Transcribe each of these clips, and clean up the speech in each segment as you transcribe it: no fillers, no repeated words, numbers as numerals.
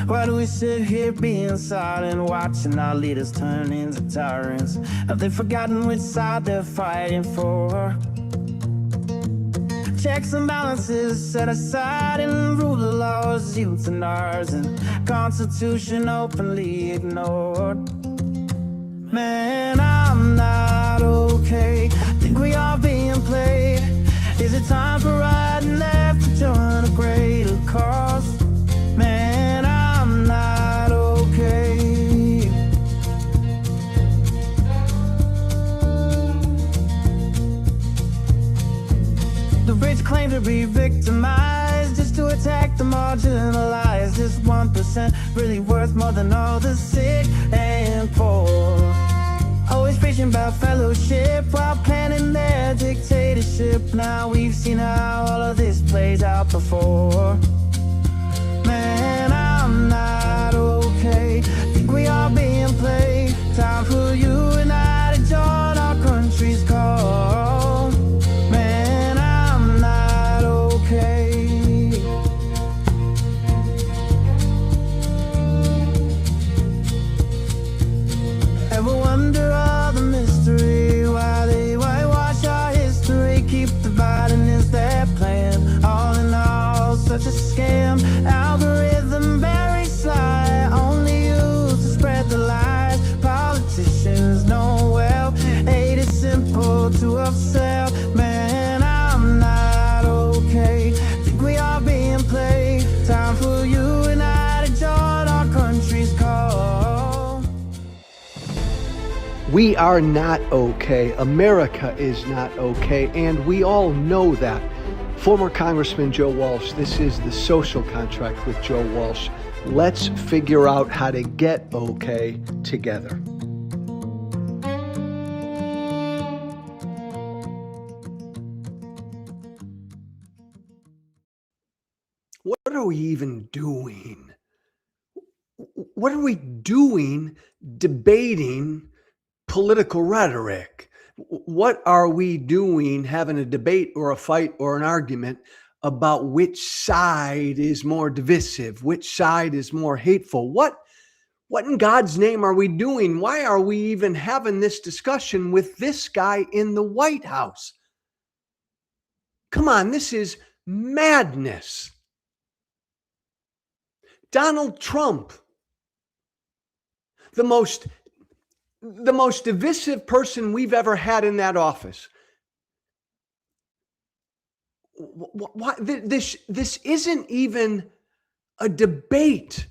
Why do we sit here being silent, watching our leaders turn into tyrants? Have they forgotten which side they're fighting for? Checks and balances set aside and rule of laws, youths and ours, and Constitution openly ignored. Man, I'm not okay. Think we are being played. Is it time for right and left to join a greater cause? Man, I'm not okay. The rich claim to be victimized just to attack the marginalized. Is 1% really worth more than all the sick and poor? Always preaching about fellowship while planning their dictatorship. Now we've seen how all of this plays out before. Man, I'm not okay. Think we are being played. Time for you and I to join our country's call. Man, I'm not okay. Ever wonder all the mystery, why they whitewash our history, keep dividing is their plan? All in all, such a scam. Algorithm very sly, only used to spread the lies. Politicians know well, hate is simple to upsell. Man, I'm not okay. Think we are being played. Time for you and I to join our country's call. We are not okay. America is not okay, and we all know that. Former Congressman Joe Walsh, this is The Social Contract with Joe Walsh. Let's figure out how to get okay together. What are we even doing? What are we doing debating political rhetoric? What are we doing having a debate or a fight or an argument about which side is more divisive, which side is more hateful? What in God's name are we doing? Why are we even having this discussion with this guy in the White House? Come on, this is madness. Donald Trump, the most divisive person we've ever had in that office. Why, this isn't even a debate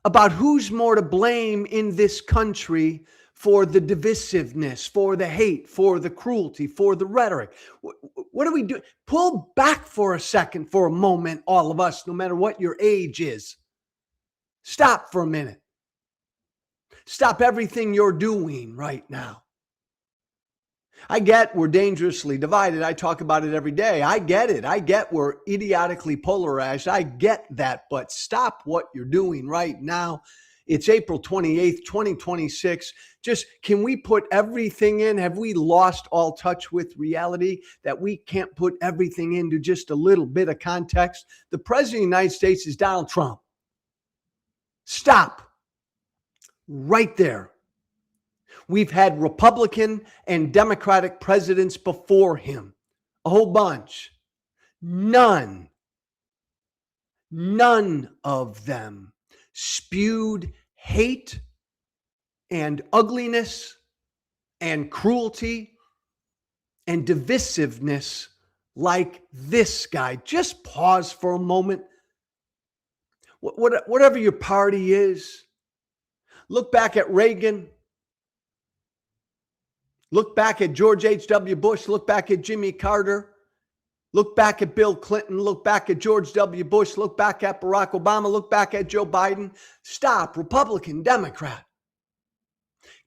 about who's more to blame in this country for the divisiveness, for the hate, for the cruelty, for the rhetoric. What do we do? Pull back for a second, for a moment, all of us, no matter what your age is. Stop for a minute. Stop everything you're doing right now. I get we're dangerously divided. I talk about it every day. I get it. I get we're idiotically polarized. I get that. But stop what you're doing right now. It's April 28th, 2026. Just, can we put everything in? Have we lost all touch with reality that we can't put everything into just a little bit of context? The president of the United States is Donald Trump. Stop. Right there. We've had Republican and Democratic presidents before him. A whole bunch. None of them spewed hate and ugliness and cruelty and divisiveness like this guy. Just pause for a moment. Whatever your party is, look back at Reagan. Look back at George H.W. Bush. Look back at Jimmy Carter. Look back at Bill Clinton. Look back at George W. Bush. Look back at Barack Obama. Look back at Joe Biden. Stop, Republican, Democrat.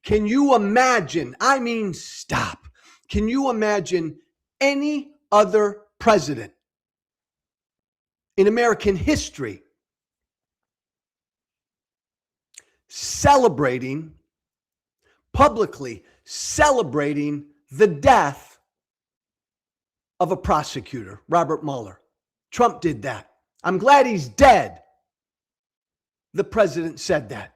Can you imagine? I mean, stop. Can you imagine any other president in American history publicly celebrating the death of a prosecutor, Robert Mueller? Trump did that. I'm glad he's dead. the president said that.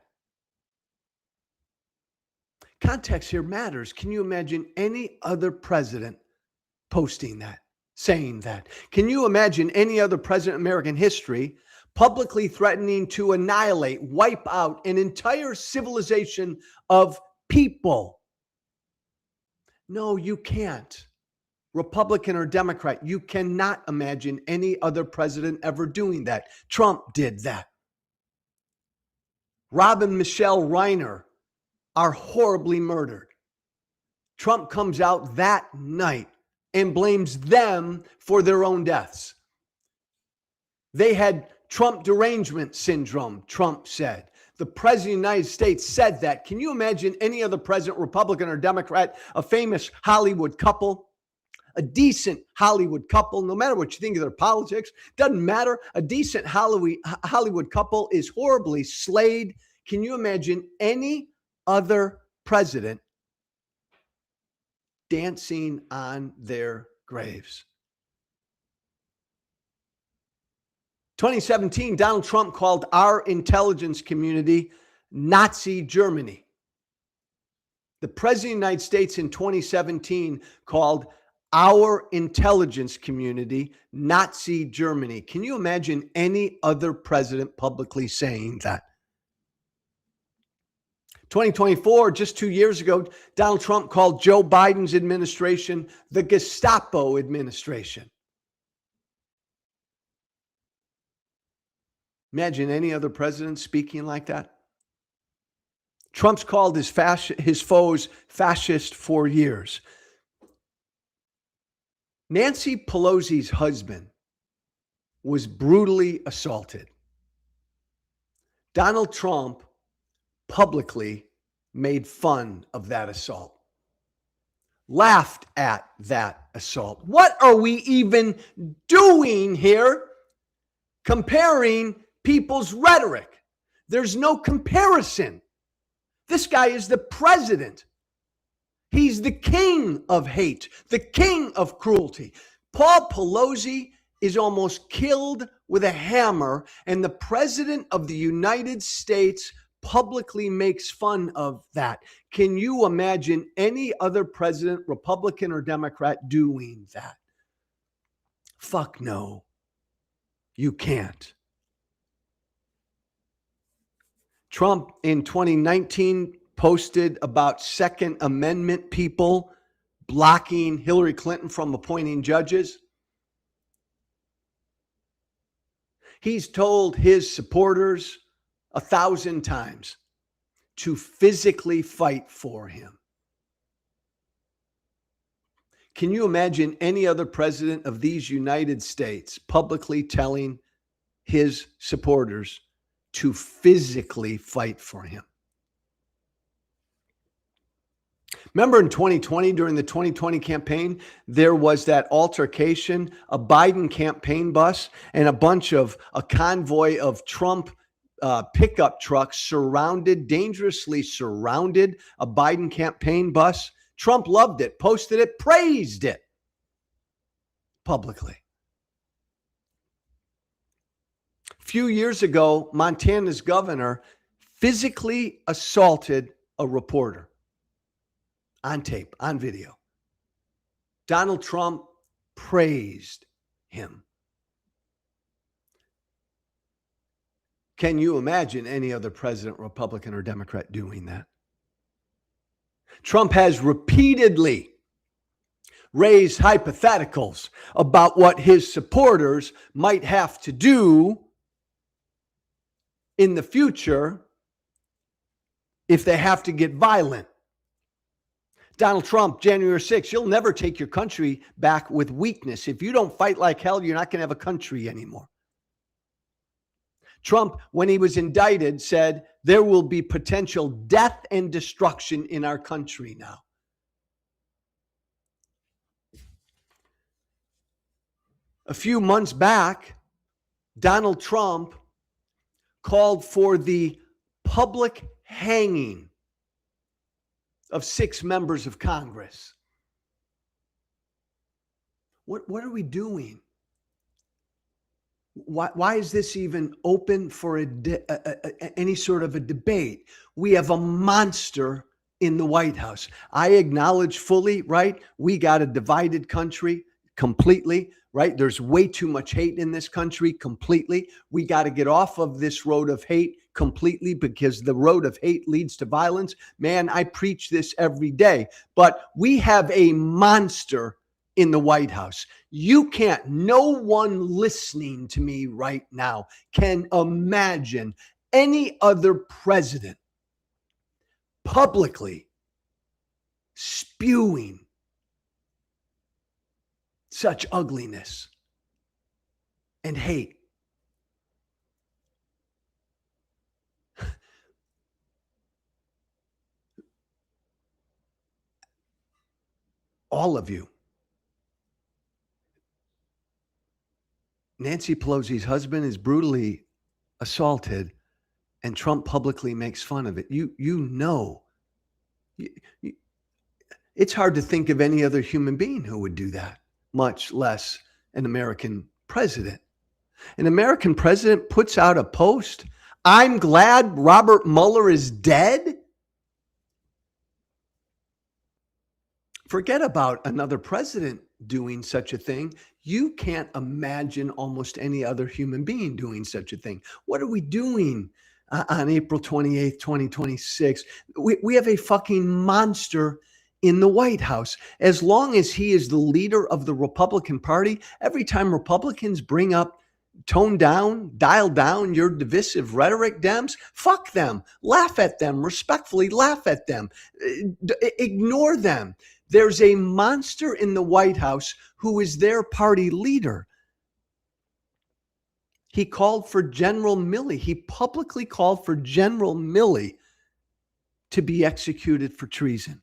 Context here matters. Can you imagine any other president posting that, saying that? Can you imagine any other president in American history publicly threatening to annihilate, wipe out an entire civilization of people? No, you can't. Republican or Democrat, you cannot imagine any other president ever doing that. Trump did that. Rob and Michelle Reiner are horribly murdered. Trump comes out that night and blames them for their own deaths. They had Trump derangement syndrome, Trump said. The president of the United States said that. Can you imagine any other president, Republican or Democrat, a famous Hollywood couple, a decent Hollywood couple, no matter what you think of their politics, doesn't matter. A decent Hollywood couple is horribly slayed. Can you imagine any other president dancing on their graves? 2017, Donald Trump called our intelligence community Nazi Germany. The president of the United States in 2017 called our intelligence community Nazi Germany. Can you imagine any other president publicly saying that? 2024, just 2 years ago, Donald Trump called Joe Biden's administration the Gestapo administration. Imagine any other president speaking like that. Trump's called his foes fascist for years. Nancy Pelosi's husband was brutally assaulted. Donald Trump publicly made fun of that assault, laughed at that assault. What are we even doing here comparing people's rhetoric? There's no comparison. This guy is the president. He's the king of hate, the king of cruelty. Paul Pelosi is almost killed with a hammer, and the president of the United States publicly makes fun of that. Can you imagine any other president, Republican or Democrat, doing that? Fuck no. You can't. Trump in 2019 posted about Second Amendment people blocking Hillary Clinton from appointing judges. He's told his supporters 1,000 times to physically fight for him. Can you imagine any other president of these United States publicly telling his supporters to physically fight for him? Remember in 2020, during the 2020 campaign, there was that altercation, a Biden campaign bus and a convoy of Trump pickup trucks dangerously surrounded a Biden campaign bus. Trump loved it, posted it, praised it publicly. A few years ago, Montana's governor physically assaulted a reporter on tape, on video. Donald Trump praised him. Can you imagine any other president, Republican or Democrat, doing that? Trump has repeatedly raised hypotheticals about what his supporters might have to do in the future if they have to get violent. Donald Trump, January 6th, you'll never take your country back with weakness. If you don't fight like hell, you're not going to have a country anymore. Trump, when he was indicted, said there will be potential death and destruction in our country now. A few months back, Donald Trump called for the public hanging of 6 members of Congress. What are we doing? Why is this even open for any sort of a debate? We have a monster in the White House. I acknowledge fully, right? We got a divided country completely, right? There's way too much hate in this country completely. We got to get off of this road of hate completely, because the road of hate leads to violence. Man, I preach this every day, but we have a monster in the White House. No one listening to me right now can imagine any other president publicly spewing such ugliness and hate. All of you. Nancy Pelosi's husband is brutally assaulted, and Trump publicly makes fun of it. It's hard to think of any other human being who would do that, much less an American president. An American president puts out a post, "I'm glad Robert Mueller is dead." Forget about another president doing such a thing. You can't imagine almost any other human being doing such a thing. What are we doing on April 28th, 2026? We have a fucking monster in the White House. As long as he is the leader of the Republican Party, every time Republicans bring up, tone down, dial down your divisive rhetoric, Dems, fuck them, laugh at them, respectfully laugh at them, ignore them. There's a monster in the White House who is their party leader. He called for General Milley. He publicly called for General Milley to be executed for treason.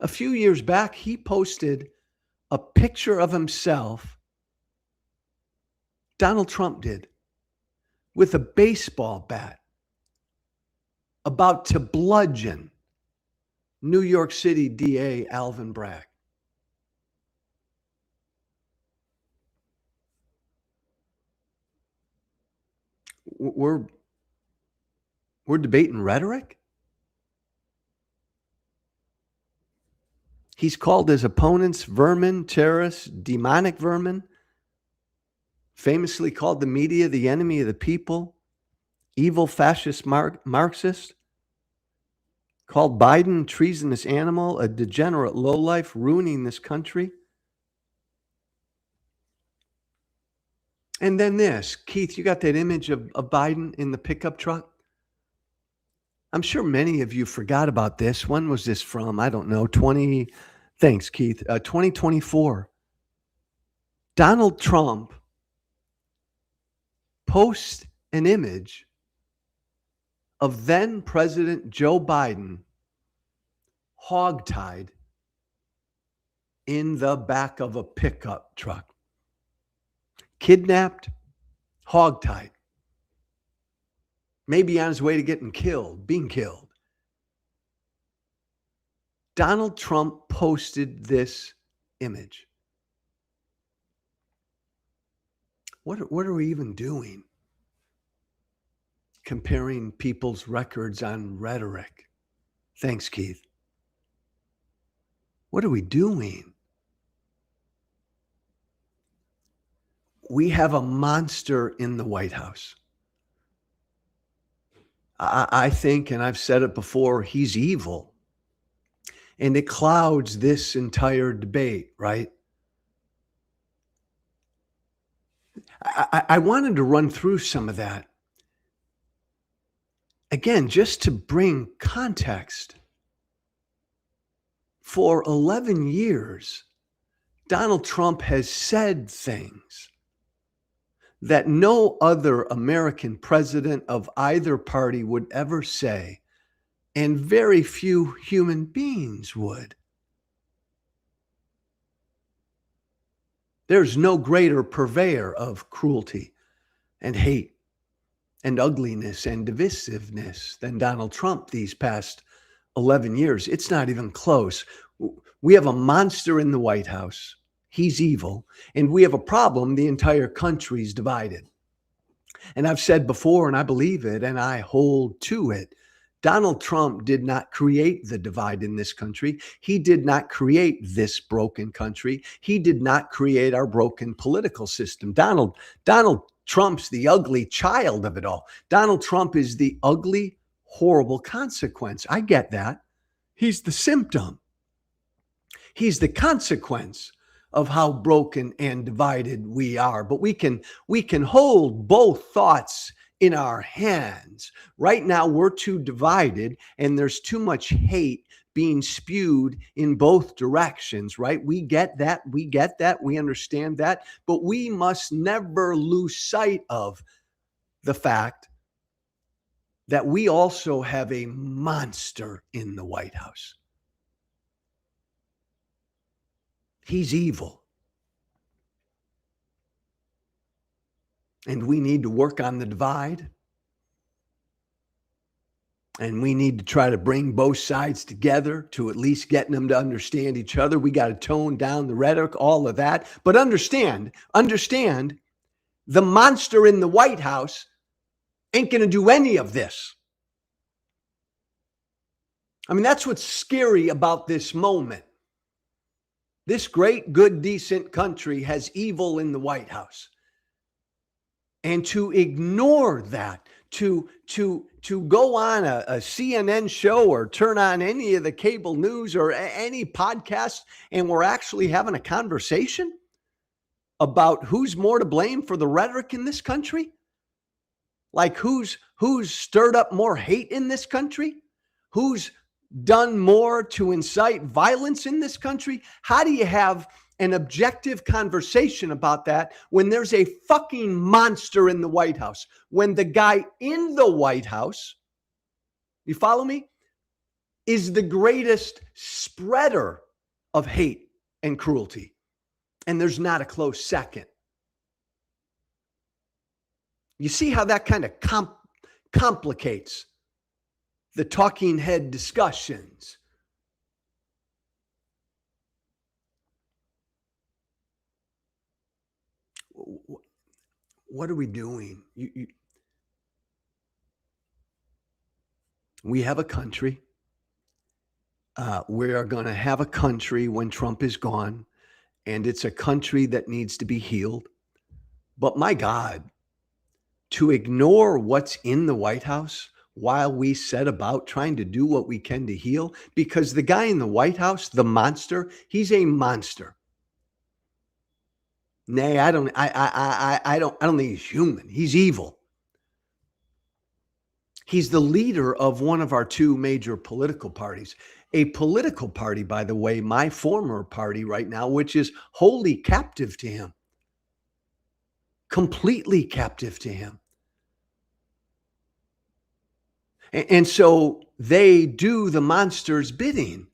A few years back, he posted a picture of himself, Donald Trump did, with a baseball bat, about to bludgeon New York City DA Alvin Bragg. We're debating rhetoric. He's called his opponents vermin, terrorists, demonic vermin, famously called the media the enemy of the people, evil fascist Marxist, called Biden treasonous animal, a degenerate lowlife ruining this country. And then this, Keith, you got that image of Biden in the pickup truck? I'm sure many of you forgot about this. When was this from? I don't know. Thanks, Keith. 2024. Donald Trump posts an image of then President Joe Biden hogtied in the back of a pickup truck. Kidnapped, hogtied. Maybe on his way to being killed. Donald Trump posted this image. What are we even doing? Comparing people's records on rhetoric. Thanks, Keith. What are we doing? We have a monster in the White House. I think, and I've said it before, he's evil. And it clouds this entire debate, right? I wanted to run through some of that. Again, just to bring context. For 11 years, Donald Trump has said things that no other American president of either party would ever say, and very few human beings would. There's no greater purveyor of cruelty and hate and ugliness and divisiveness than Donald Trump these past 11 years. It's not even close. We have a monster in the White House. He's evil. And we have a problem. The entire country's divided. And I've said before, and I believe it, and I hold to it. Donald Trump did not create the divide in this country. He did not create this broken country. He did not create our broken political system. Donald Trump's the ugly child of it all. Donald Trump is the ugly, horrible consequence. I get that. He's the symptom. He's the consequence of how broken and divided we are. But we can hold both thoughts in our hands. Right now, we're too divided, and there's too much hate being spewed in both directions, right? We get that. We understand that. But we must never lose sight of the fact that we also have a monster in the White House. He's evil. And we need to work on the divide. And we need to try to bring both sides together to at least getting them to understand each other. We got to tone down the rhetoric, all of that. But understand, the monster in the White House ain't going to do any of this. I mean, that's what's scary about this moment. This great, good, decent country has evil in the White House. And to ignore that, to go on a CNN show or turn on any of the cable news or any podcast, and we're actually having a conversation about who's more to blame for the rhetoric in this country? Like who's stirred up more hate in this country? Who's done more to incite violence in this country? How do you have an objective conversation about that when there's a fucking monster in the White House? When the guy in the White House, you follow me, is the greatest spreader of hate and cruelty. And there's not a close second. You see how that kind of complicates the talking head discussions. What are we doing? We have a country. We are going to have a country when Trump is gone, and it's a country that needs to be healed. But my God, to ignore what's in the White House while we set about trying to do what we can to heal, because the guy in the White House, the monster, he's a monster. Nay, I don't think he's human. He's evil. He's the leader of one of our two major political parties. A political party, by the way, my former party right now, which is wholly captive to him. Completely captive to him. And so they do the monster's bidding.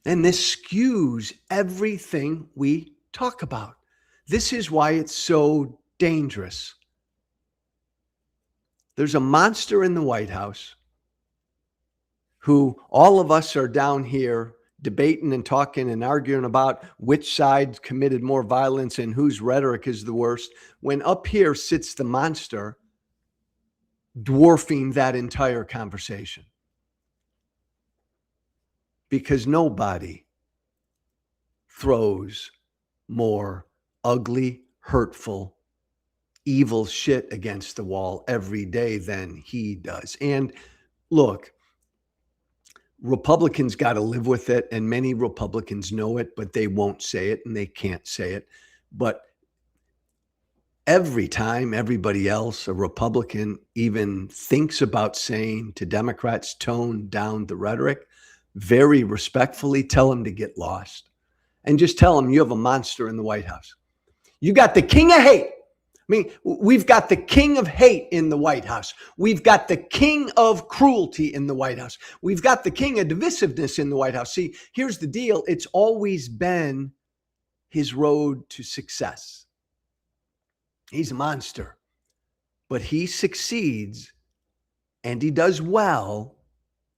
And this skews everything we talk about. This is why it's so dangerous. There's a monster in the White House who all of us are down here debating and talking and arguing about which side committed more violence and whose rhetoric is the worst, when up here sits the monster dwarfing that entire conversation. Because nobody throws more ugly, hurtful, evil shit against the wall every day than he does. And look, Republicans got to live with it, and many Republicans know it, but they won't say it and they can't say it. But every time everybody else, a Republican, even thinks about saying to Democrats, tone down the rhetoric, very respectfully tell them to get lost. And just tell them you have a monster in the White House. You got the king of hate. I mean, we've got the king of hate in the White House. We've got the king of cruelty in the White House. We've got the king of divisiveness in the White House. See, here's the deal. It's always been his road to success. He's a monster, but he succeeds and he does well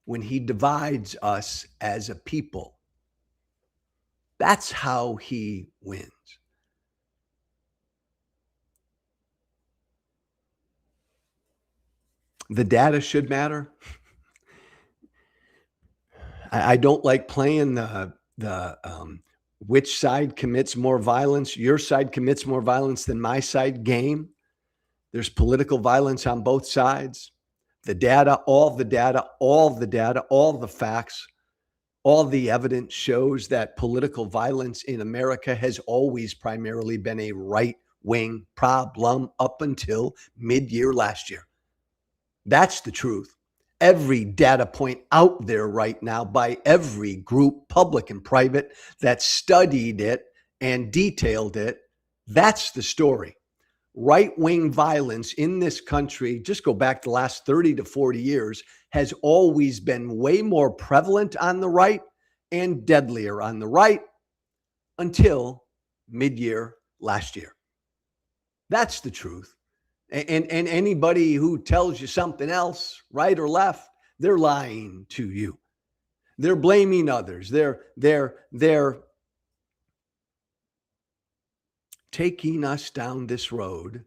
when he divides us as a people. That's how he wins. The data should matter. I don't like playing the which side commits more violence. Your side commits more violence than my side game. There's political violence on both sides. The data, all the data, all the data, all the facts, all the evidence shows that political violence in America has always primarily been a right-wing problem up until mid-year last year. That's the truth. Every data point out there right now by every group, public and private, that studied it and detailed it, that's the story. Right-wing violence in this country, just go back the last 30 to 40 years, has always been way more prevalent on the right and deadlier on the right until mid-year last year. That's the truth. And anybody who tells you something else, right or left, they're lying to you. They're blaming others. They're taking us down this road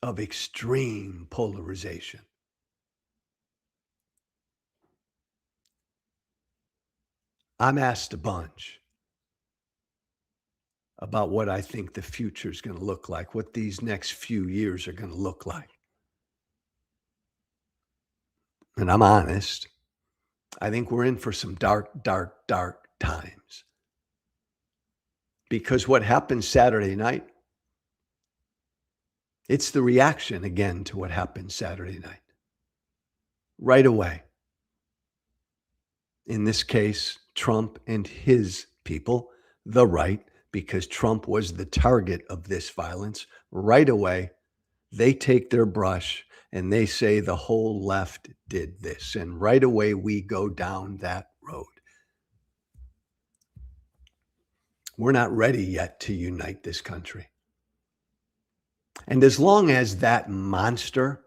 of extreme polarization. I'm asked a bunch about what I think the future is going to look like, what these next few years are going to look like. And I'm honest. I think we're in for some dark, dark, dark times. Because what happened Saturday night, it's the reaction again to what happened Saturday night. Right away. In this case, Trump and his people, the right, because Trump was the target of this violence, right away, they take their brush and they say the whole left did this. And right away, we go down that road. We're not ready yet to unite this country. And as long as that monster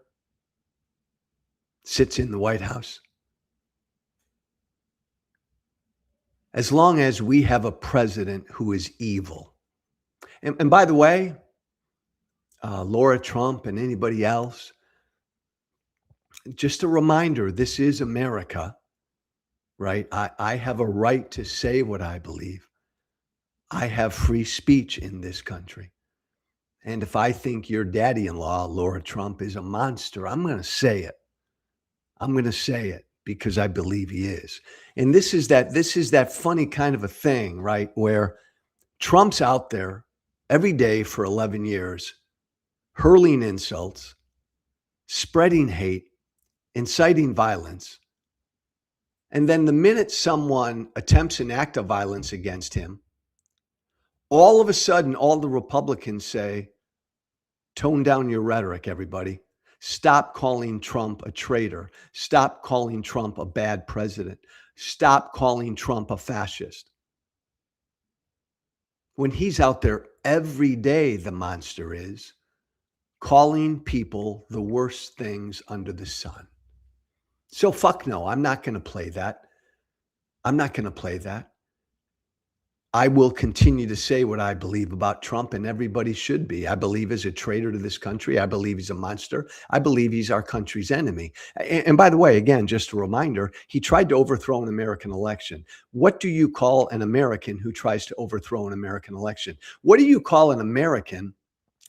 sits in the White House, as long as we have a president who is evil, and by the way, Laura Trump and anybody else, just a reminder, this is America, right? I have a right to say what I believe. I have free speech in this country. And if I think your daddy-in-law, Laura Trump, is a monster, I'm going to say it. I'm going to say it because I believe he is. And this is that funny kind of a thing, right? Where Trump's out there every day for 11 years, hurling insults, spreading hate, inciting violence. And then the minute someone attempts an act of violence against him, all of a sudden, all the Republicans say, tone down your rhetoric, everybody. Stop calling Trump a traitor. Stop calling Trump a bad president. Stop calling Trump a fascist. When he's out there every day, the monster is calling people the worst things under the sun. So fuck no, I'm not going to play that. I'm not going to play that. I will continue to say what I believe about Trump, and everybody should be. I believe he's a traitor to this country. I believe he's a monster. I believe he's our country's enemy. And by the way, again, just a reminder, he tried to overthrow an American election. What do you call an American who tries to overthrow an American election? What do you call an American?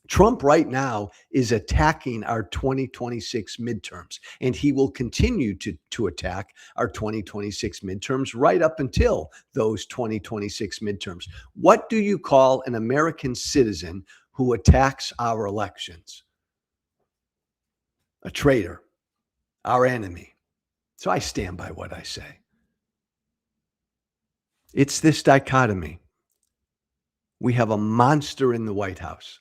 Trump right now is attacking our 2026 midterms, and he will continue to attack our 2026 midterms right up until those 2026 midterms. What do you call an American citizen who attacks our elections? A traitor, our enemy. So I stand by what I say. It's this dichotomy. We have a monster in the White House.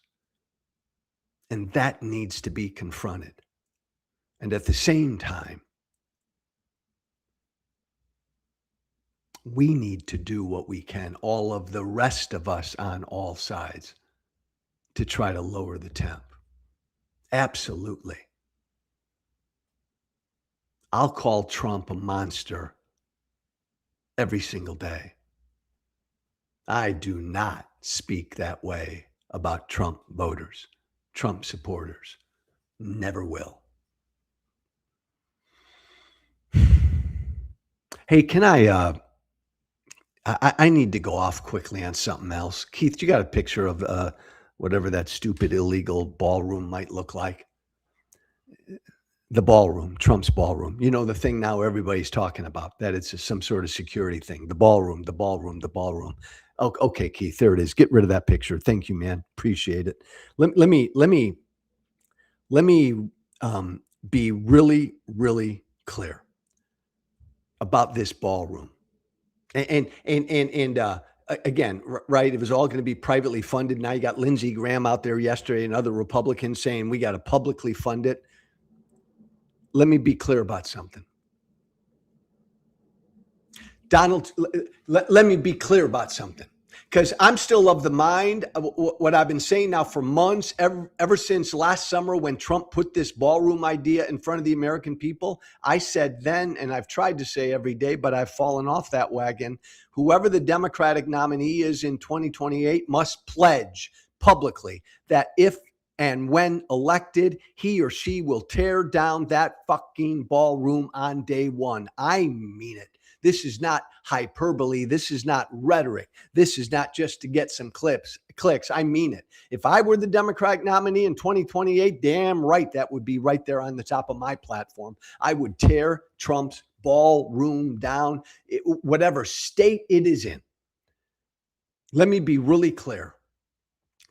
And that needs to be confronted. And at the same time, we need to do what we can, all of the rest of us on all sides, to try to lower the temp. Absolutely. I'll call Trump a monster every single day. I do not speak that way about Trump voters, Trump supporters. Never will. Hey, can I need to go off quickly on something else. Keith, you got a picture of whatever that stupid illegal ballroom might look like? The ballroom, Trump's ballroom. You know, the thing now everybody's talking about, that it's some sort of security thing. The ballroom, the ballroom, the ballroom. Okay, Keith, there it is. Get rid of that picture. Thank you, man. Appreciate it. Let me be really, really clear about this ballroom. And again, right? It was all going to be privately funded. Now you got Lindsey Graham out there yesterday and other Republicans saying we got to publicly fund it. Let me be clear about something. Donald, let me be clear about something, because I'm still of the mind of what I've been saying now for months, ever since last summer when Trump put this ballroom idea in front of the American people. I said then, and I've tried to say every day, but I've fallen off that wagon. Whoever the Democratic nominee is in 2028 must pledge publicly that if and when elected, he or she will tear down that fucking ballroom on day one. I mean it. This is not hyperbole. This is not rhetoric. This is not just to get some clicks. I mean it. If I were the Democratic nominee in 2028, damn right, that would be right there on the top of my platform. I would tear Trump's ballroom down, whatever state it is in. Let me be really clear,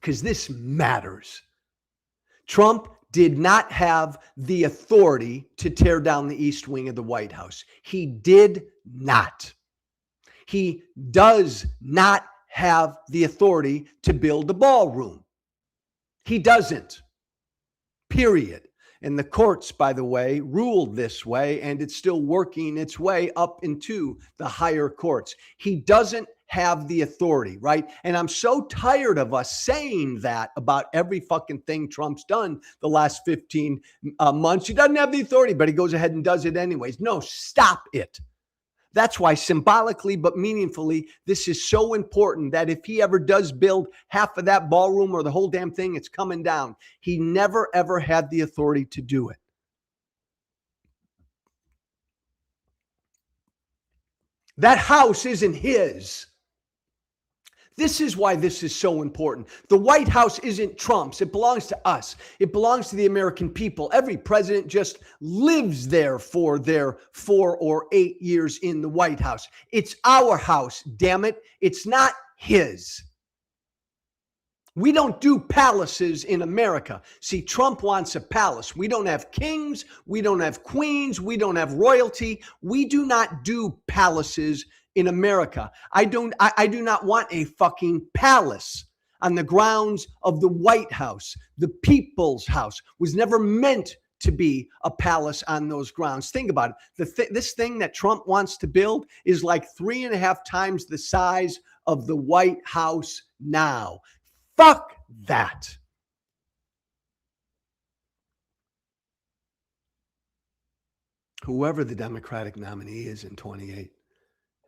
because this matters. Trump did not have the authority to tear down the East Wing of the White House. He did not. He does not have the authority to build a ballroom. He doesn't. Period. And the courts, by the way, ruled this way, and it's still working its way up into the higher courts. He doesn't have the authority, right? And I'm so tired of us saying that about every fucking thing Trump's done the last 15 months. He doesn't have the authority, but he goes ahead and does it anyways. No, stop it. That's why symbolically but meaningfully, this is so important that if he ever does build half of that ballroom or the whole damn thing, it's coming down. He never, ever had the authority to do it. That house isn't his. This is why this is so important. The White House isn't Trump's. It belongs to us. It belongs to the American people. Every president just lives there for their 4 or 8 years in the White House. It's our house, damn it. It's not his. We don't do palaces in America. See, Trump wants a palace. We don't have kings. We don't have queens. We don't have royalty. We do not do palaces in America. I do not want a fucking palace on the grounds of the White House. The people's house was never meant to be a palace on those grounds. Think about it. This thing that Trump wants to build is like 3.5 times the size of the White House now. Fuck that. Whoever the Democratic nominee is in 28,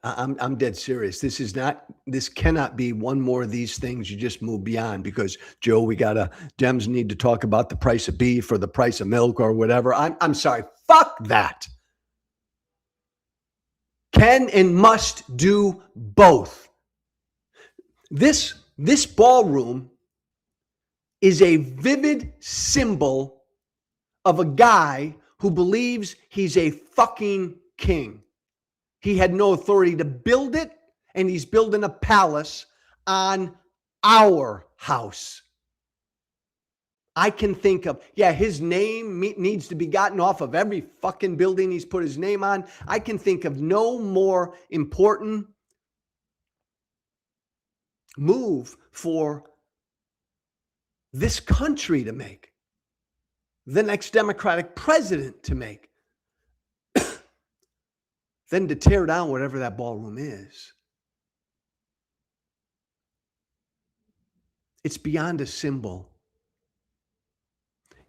I'm dead serious. This cannot be one more of these things you just move beyond because, Joe, Dems need to talk about the price of beef or the price of milk or whatever. I'm sorry. Fuck that. Can and must do both. This ballroom is a vivid symbol of a guy who believes he's a fucking king. He had no authority to build it, and he's building a palace on our house. I can think of, his name needs to be gotten off of every fucking building he's put his name on. I can think of no more important move for this country to make, the next Democratic president to make, than to tear down whatever that ballroom is. It's beyond a symbol.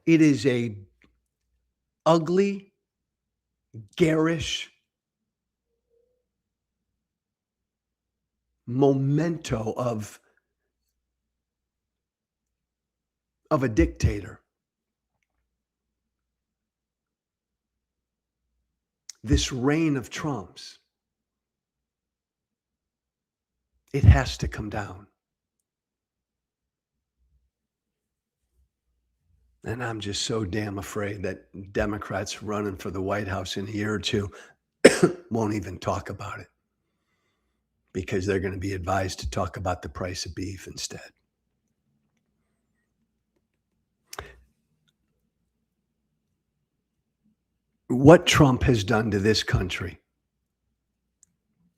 It is a ugly, garish, memento of a dictator. This reign of Trumps, it has to come down. And I'm just so damn afraid that Democrats running for the White House in a year or two won't even talk about it, because they're going to be advised to talk about the price of beef instead. What Trump has done to this country,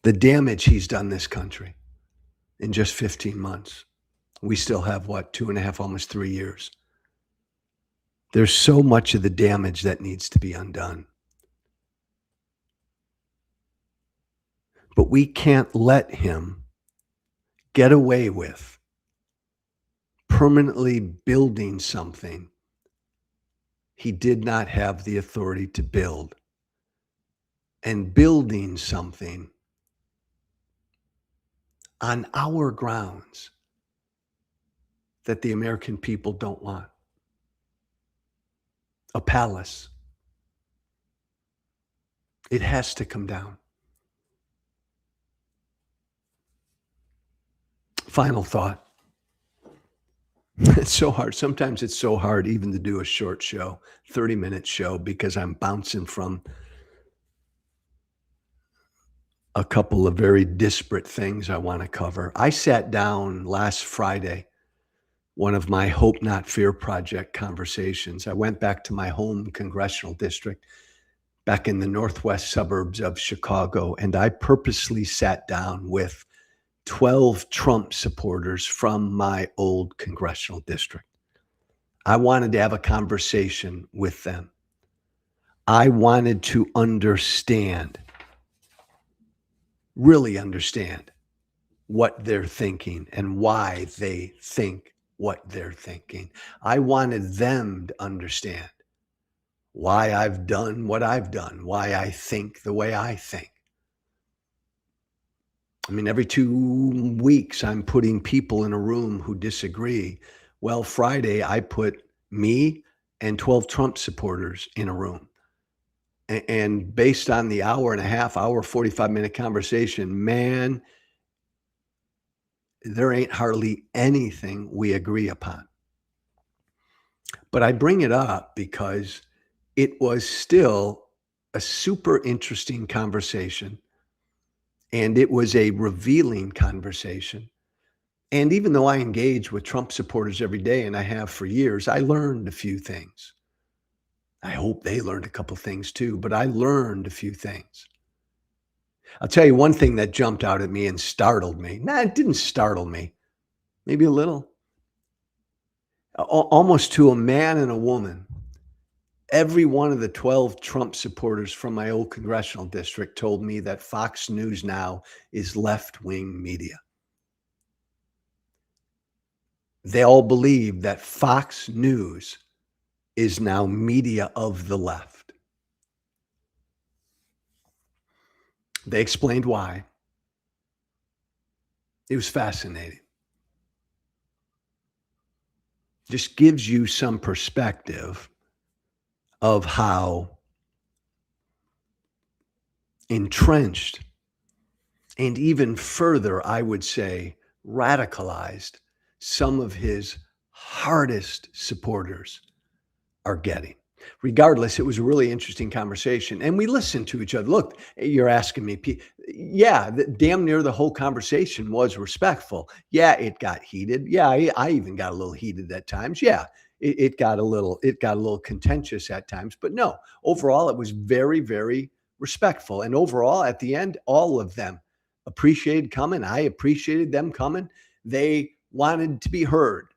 the damage he's done this country in just 15 months. We still have, 2.5, almost 3 years. There's so much of the damage that needs to be undone. But we can't let him get away with permanently building something he did not have the authority to build, and building something on our grounds that the American people don't want. A palace. It has to come down. Final thought. It's so hard. Sometimes it's so hard even to do a short show, 30-minute show, because I'm bouncing from a couple of very disparate things I want to cover. I sat down last Friday, one of my Hope Not Fear Project conversations. I went back to my home congressional district back in the northwest suburbs of Chicago, and I purposely sat down with 12 Trump supporters from my old congressional district. I wanted to have a conversation with them. I wanted to understand, really understand what they're thinking and why they think what they're thinking. I wanted them to understand why I've done what I've done, why I think the way I think. I mean, every 2 weeks, I'm putting people in a room who disagree. Well, Friday, I put me and 12 Trump supporters in a room. And based on the hour and a half, 45-minute conversation, man, there ain't hardly anything we agree upon. But I bring it up because it was still a super interesting conversation. And it was a revealing conversation. And even though I engage with Trump supporters every day, and I have for years, I learned a few things. I hope they learned a couple things too, but I learned a few things. I'll tell you one thing that jumped out at me and startled me. Nah, it didn't startle me. Maybe a little. Almost to a man and a woman. Every one of the 12 Trump supporters from my old congressional district told me that Fox News now is left-wing media. They all believe that Fox News is now media of the left. They explained why. It was fascinating. Just gives you some perspective of how entrenched and even further, I would say, radicalized some of his hardest supporters are getting. Regardless, it was a really interesting conversation, and we listened to each other. Look, you're asking me, yeah, damn near the whole conversation was respectful. Yeah, it got heated. Yeah, I even got a little heated at times. Yeah, it got a little contentious at times, but no, overall, it was very, very respectful. And overall, at the end, all of them appreciated coming. I appreciated them coming. They wanted to be heard.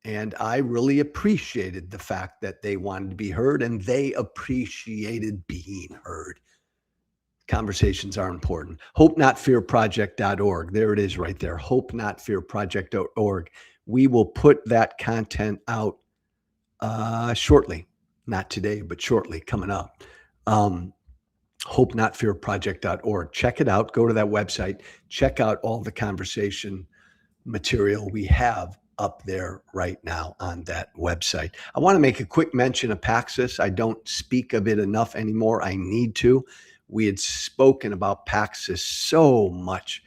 And I really appreciated the fact that they wanted to be heard, and they appreciated being heard. Conversations are important. HopeNotFearProject.org. There it is right there. HopeNotFearProject.org. We will put that content out shortly. Not today, but shortly, coming up. hopenotfearproject.org. Check it out. Go to that website. Check out all the conversation material we have up there right now on that website. I want to make a quick mention of Paxos. I don't speak of it enough anymore. I need to. We had spoken about Paxos so much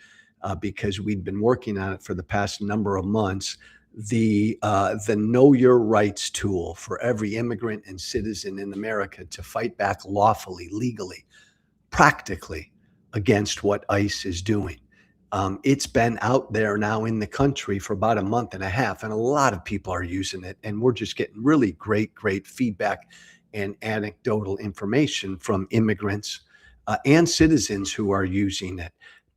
because we'd been working on it for the past number of months. The Know Your Rights tool for every immigrant and citizen in America to fight back lawfully, legally, practically against what ICE is doing. It's been out there now in the country for about a month and a half, and a lot of people are using it. And we're just getting really great feedback and anecdotal information from immigrants and citizens who are using it.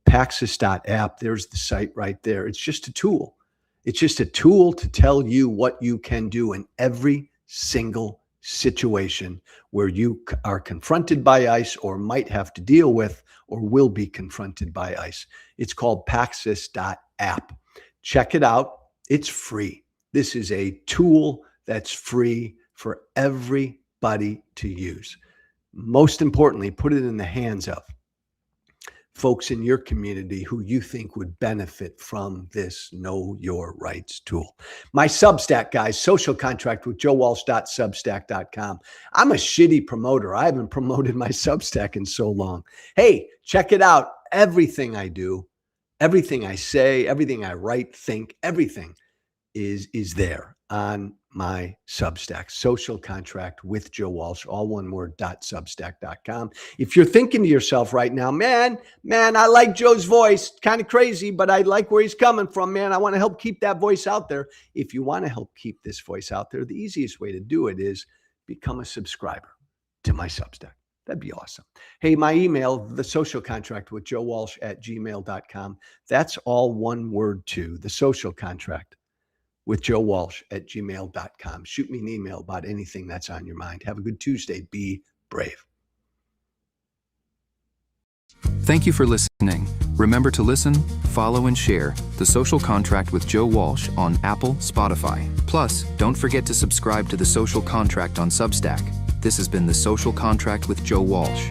Paxos.app, there's the site right there. It's just a tool. It's just a tool to tell you what you can do in every single situation where you are confronted by ICE or might have to deal with or will be confronted by ICE. It's called Paxos.app. Check it out. It's free. This is a tool that's free for everybody to use. Most importantly, put it in the hands of folks in your community who you think would benefit from this Know Your Rights tool. My Substack, guys, Social Contract with JoeWalsh.substack.com. I'm a shitty promoter. I haven't promoted my Substack in so long. Hey, check it out. Everything I do, everything I say, everything I write, think, everything is there on my Substack, Social Contract with Joe Walsh, all one word, .substack.com. If you're thinking to yourself right now, man, I like Joe's voice, kind of crazy, but I like where he's coming from, man. I want to help keep that voice out there. If you want to help keep this voice out there, the easiest way to do it is become a subscriber to my Substack. That'd be awesome. Hey, my email, the social contract with Joe Walsh @gmail.com. That's all one word too, the social contract with Joe Walsh @gmail.com. Shoot me an email about anything that's on your mind. Have a good Tuesday. Be brave. Thank you for listening. Remember to listen, follow, and share The Social Contract with Joe Walsh on Apple, Spotify. Plus, don't forget to subscribe to The Social Contract on Substack. This has been The Social Contract with Joe Walsh.